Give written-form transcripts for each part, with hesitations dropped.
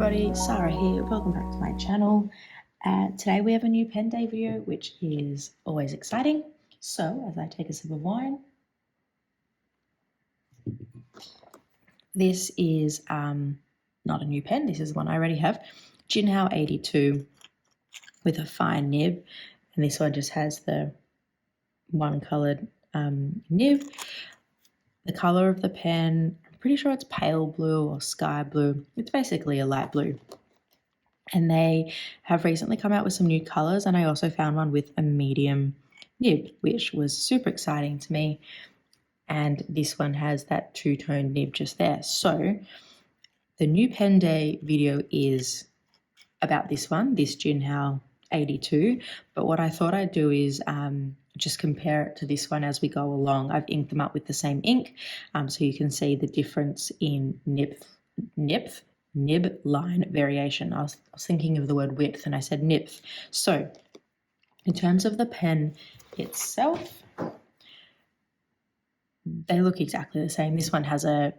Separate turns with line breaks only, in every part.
everybody, Sarah here, welcome back to my channel. Today we have a new pen day video, which is always exciting. So as I take a sip of wine, this is not a new pen, this is one I already have, Jinhao 82 with a fine nib, and this one just has the one coloured nib. The colour of the pen, I'm pretty sure it's pale blue or sky blue. It's basically a light blue. And they have recently come out with some new colours, and I also found one with a medium nib, which was super exciting to me. And this one has that two-tone nib just there. So the new pen day video is about this one, this Jinhao 82. But what I thought I'd do is just compare it to this one as we go along. I've inked them up with the same ink, so you can see the difference in nib line variation. I was thinking of the word width and I said nib. So in terms of the pen itself, they look exactly the same. This one has the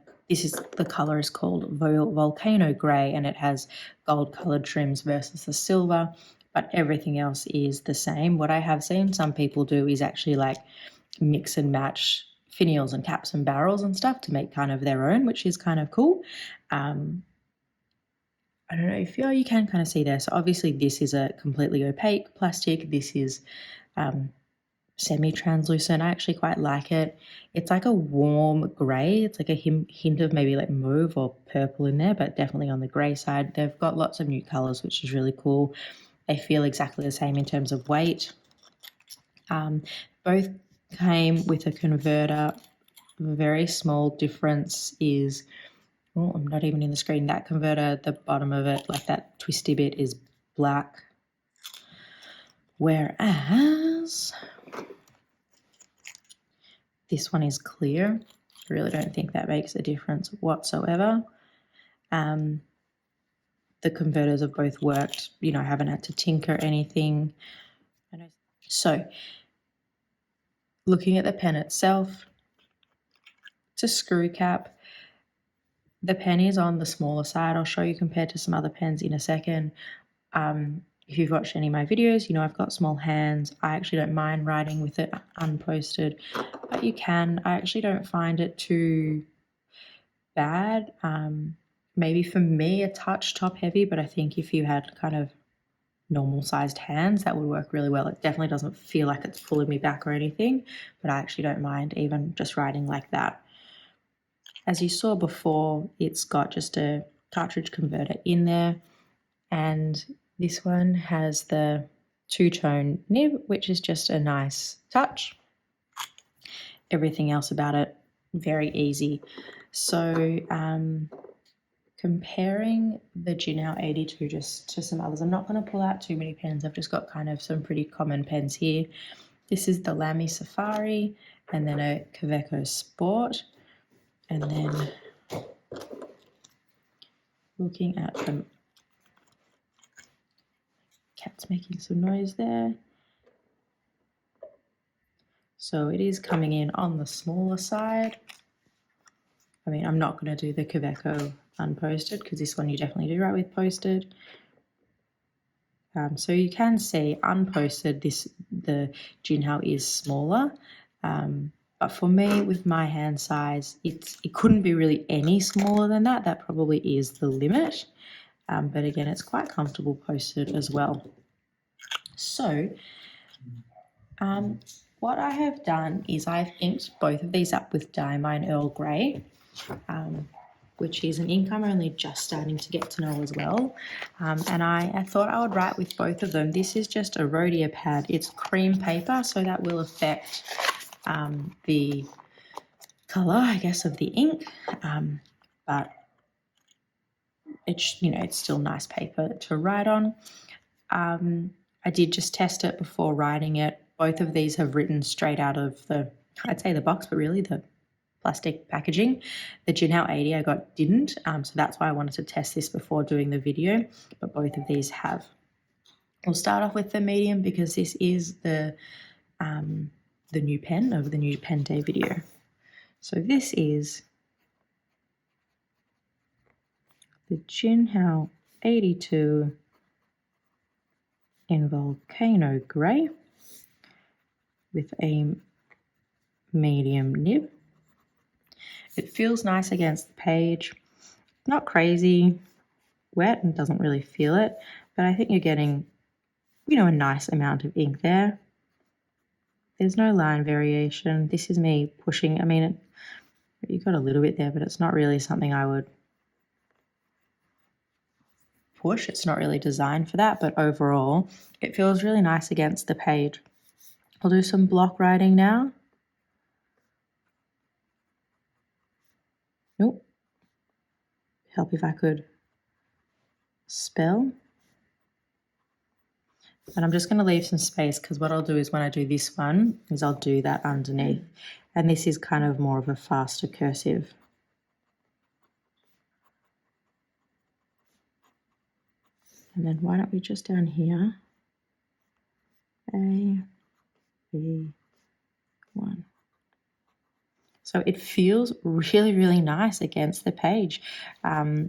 color is called Volcano Grey, and it has gold colored trims versus the silver, but everything else is the same. What I have seen some people do is actually like mix and match finials and caps and barrels and stuff to make kind of their own, which is kind of cool. I don't know if you can kind of see there. So obviously this is a completely opaque plastic. This is semi-translucent. I actually quite like it. It's like a warm grey. It's like a hint of maybe like mauve or purple in there, but definitely on the grey side. They've got lots of new colours, which is really cool. They feel exactly the same in terms of weight. Both came with a converter. Very small difference is, oh, I'm not even in the screen. That converter, the bottom of it, like that twisty bit, is black. Whereas this one is clear. I really don't think that makes a difference whatsoever. The converters have both worked. You know, I haven't had to tinker anything. So, looking at the pen itself, it's a screw cap. The pen is on the smaller side. I'll show you compared to some other pens in a second. If you've watched any of my videos, you know I've got small hands. I actually don't mind writing with it unposted, but you can. I actually don't find it too bad. Maybe for me a touch top heavy, but I think if you had kind of normal sized hands, that would work really well. It definitely doesn't feel like it's pulling me back or anything, but I actually don't mind even just writing like that. As you saw before, it's got just a cartridge converter in there, and this one has the two-tone nib, which is just a nice touch. Everything else about it, very easy. So comparing the Jinhao 82 just to some others, I'm not going to pull out too many pens. I've just got kind of some pretty common pens here. This is the Lamy Safari, and then a Kaweco Sport. And then looking at them, cat's making some noise there. So it is coming in on the smaller side. I mean, I'm not going to do the Kaweco unposted because this one you definitely do write with posted. So you can see unposted, the Jinhao is smaller. But for me, with my hand size, it couldn't be really any smaller than that. That probably is the limit. But again, it's quite comfortable posted as well. So what I have done is I've inked both of these up with Diamine Earl Grey, which is an ink I'm only just starting to get to know as well. And I thought I would write with both of them. This is just a Rhodia pad. It's cream paper, so that will affect the color, I guess, of the ink, but it's, you know, it's still nice paper to write on. I did just test it before writing it. Both of these have written straight out of the, I'd say the box, but really the plastic packaging. The Jinhao 80 I got didn't, so that's why I wanted to test this before doing the video, but both of these have. We'll start off with the medium because this is the new pen of the new pen day video. So this is the Jinhao 82 in Volcano Grey with a medium nib. It feels nice against the page, not crazy wet and doesn't really feel it, but I think you're getting, you know, a nice amount of ink there. There's no line variation. This is me pushing. I mean, you got a little bit there, but it's not really something I would push. It's not really designed for that, but overall, it feels really nice against the page. I'll do some block writing now. Nope. Help if I could spell. And I'm just going to leave some space because what I'll do is when I do this one is I'll do that underneath. And this is kind of more of a faster cursive. And then why don't we just down here, A, B, 1. So it feels really, really nice against the page. No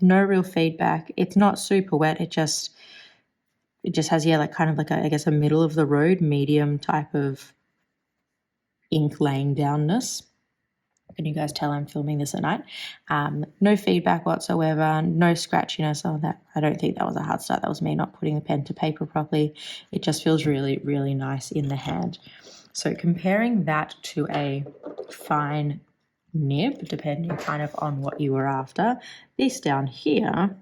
real feedback. It's not super wet. It just has, yeah, like kind of like a, I guess, a middle of the road, medium type of ink laying downness. Can you guys tell I'm filming this at night? No feedback whatsoever, no scratchiness. Oh, that I don't think that was a hard start. That was me not putting the pen to paper properly. It just feels really, really nice in the hand. So comparing that to a fine nib, depending kind of on what you were after, this down here,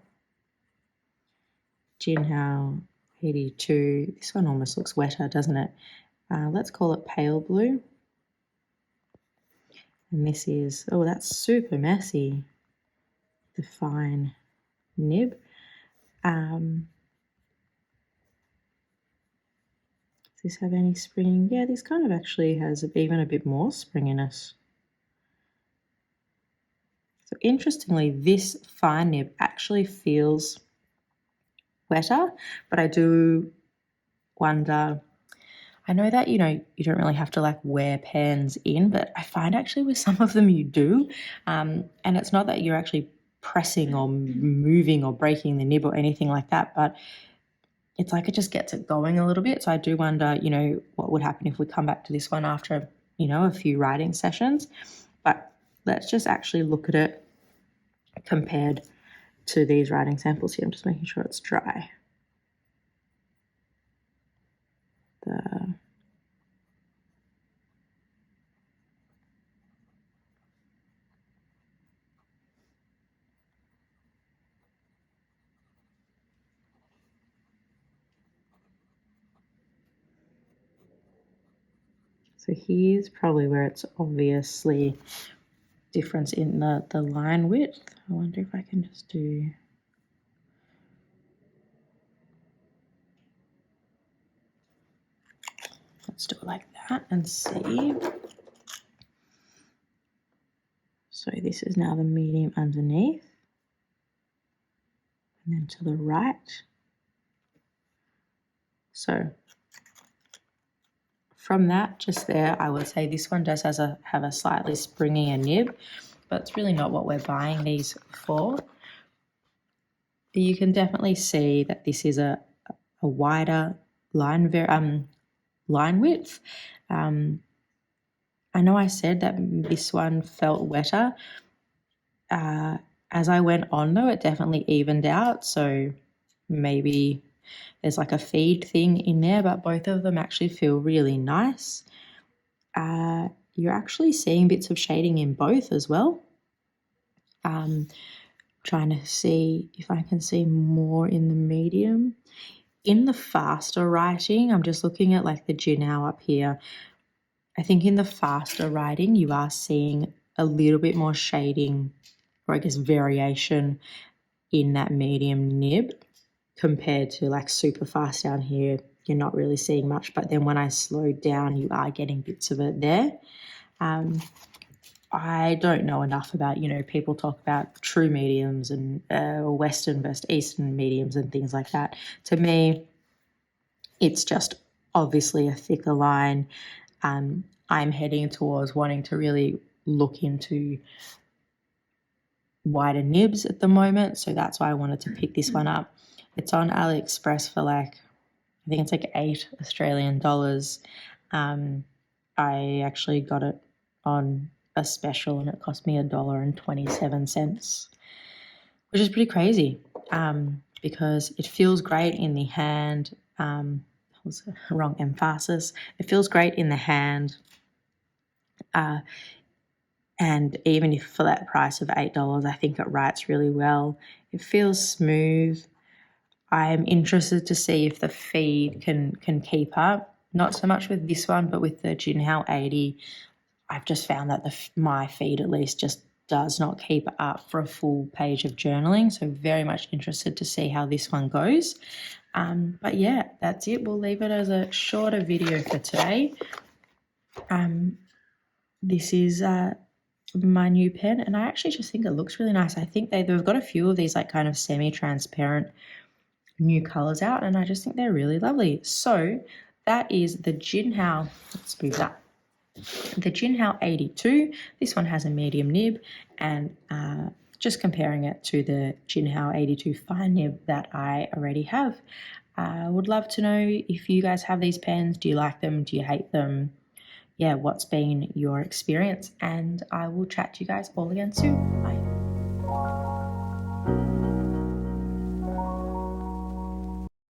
Jinhao 82, this one almost looks wetter, doesn't it? Let's call it pale blue. And this is, oh, that's super messy, the fine nib. Does this have any spring? Yeah, this kind of actually has even a bit more springiness. So interestingly, this fine nib actually feels wetter, but I do wonder, I know that, you know, you don't really have to like wear pens in, but I find actually with some of them you do. And it's not that you're actually pressing or moving or breaking the nib or anything like that, but it's like it just gets it going a little bit. So I do wonder, you know, what would happen if we come back to this one after, you know, a few writing sessions. But let's just actually look at it compared to these writing samples here. I'm just making sure it's dry. So here's probably where it's obviously difference in the line width. I wonder if I can just do, let's do it like that and see. So this is now the medium underneath, and then to the right. So from that just there, I would say this one does have a slightly springier nib, but it's really not what we're buying these for. But you can definitely see that this is a wider line width. I know I said that this one felt wetter. As I went on though, it definitely evened out. So maybe there's like a feed thing in there, but both of them actually feel really nice. You're actually seeing bits of shading in both as well. Trying to see if I can see more in the medium. In the faster writing, I'm just looking at like the Jinhao up here. I think in the faster writing, you are seeing a little bit more shading, or I guess variation in that medium nib compared to like super fast down here. You're not really seeing much, but then when I slow down, you are getting bits of it there. I don't know enough about, you know, people talk about true mediums and Western versus Eastern mediums and things like that. To me, it's just obviously a thicker line. I'm heading towards wanting to really look into wider nibs at the moment, so that's why I wanted to pick this one up. It's on AliExpress for like, I think it's like $8 Australian. I actually got it on a special and it cost me $1.27, which is pretty crazy, because it feels great in the hand. That was a wrong emphasis. It feels great in the hand. And even if for that price of $8, I think it writes really well. It feels smooth. I'm interested to see if the feed can keep up. Not so much with this one, but with the Jinhao 80, I've just found that my feed at least just does not keep up for a full page of journaling. So very much interested to see how this one goes. But yeah, that's it. We'll leave it as a shorter video for today. This is my new pen, and I actually just think it looks really nice. I think they've got a few of these like kind of semi-transparent new colors out, and I just think they're really lovely. So that is the Jinhao, let's move that, the Jinhao 82. This one has a medium nib, and just comparing it to the Jinhao 82 fine nib that I already have. I would love to know if you guys have these pens. Do you like them? Do you hate them? Yeah, what's been your experience? And I will chat to you guys all again soon. Bye.